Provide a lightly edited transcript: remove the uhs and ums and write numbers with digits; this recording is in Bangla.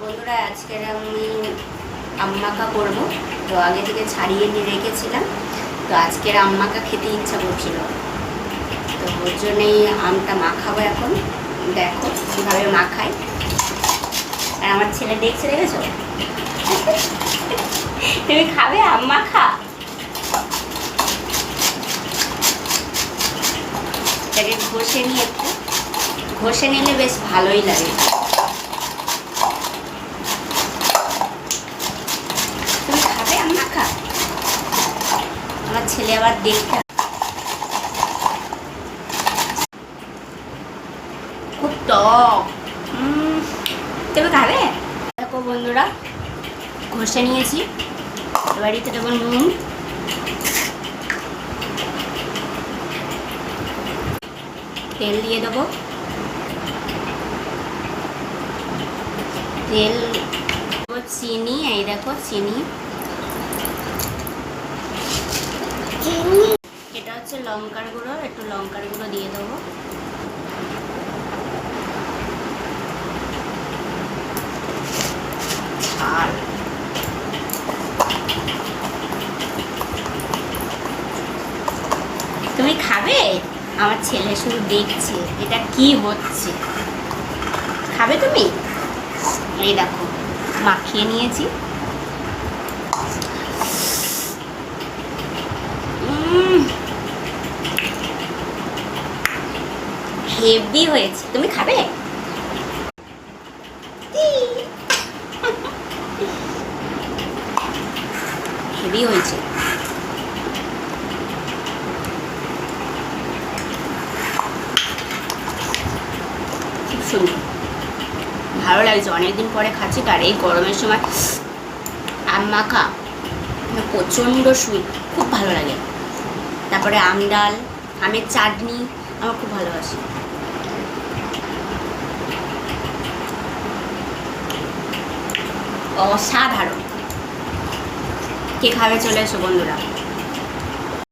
বন্ধুরা আজকে আমি আম মাখা করবো। তো আগে থেকে ছাড়িয়ে নিয়ে রেখেছিলাম। তো আজকের আম মাখা খেতে ইচ্ছা করছিল, তো ওর জন্যই আমটা মাখাবো। এখন দেখো কীভাবে মাখাই। আর আমার ছেলে দেখছে, দেখেছো? তুমি খাবে আম মাখা? এটাকে ঘষে নিয়ে একটু ঘষে নিলে বেশ ভালোই লাগে। তুমি খাবে আম মাখা? আমার ছেলে আবার দেখতে খুব টক। তুমি খাবে? দেখো বন্ধুরা, ঘষে নিয়েছি। এবার এতে দেবো নুন, তেল দিয়ে দেবো। তেল, চিনি, এই দেখো চিনি। এটা হচ্ছে লঙ্কার গুঁড়ো, একটু লঙ্কার গুঁড়ো দিয়ে দেবো। আর তুমি খাবে? আমার ছেলে শুধু দেখছে এটা কি হচ্ছে। খাবে তুমি? এই দেখো মাখিয়ে নিয়েছি। হেভি হয়েছে। তুমি খাবে? হেভি হয়েছে। খুব সুন্দর, ভালো লাগছে। অনেকদিন পরে খাচ্ছি, আর এই গরমের সময় আম মাখা প্রচণ্ড সুইট, খুব ভালো লাগে। তারপরে আম ডাল, আমের চাটনি আমার খুব ভালোবাসি। অসাধারণ। কে খাবে চলে এসো বন্ধুরা।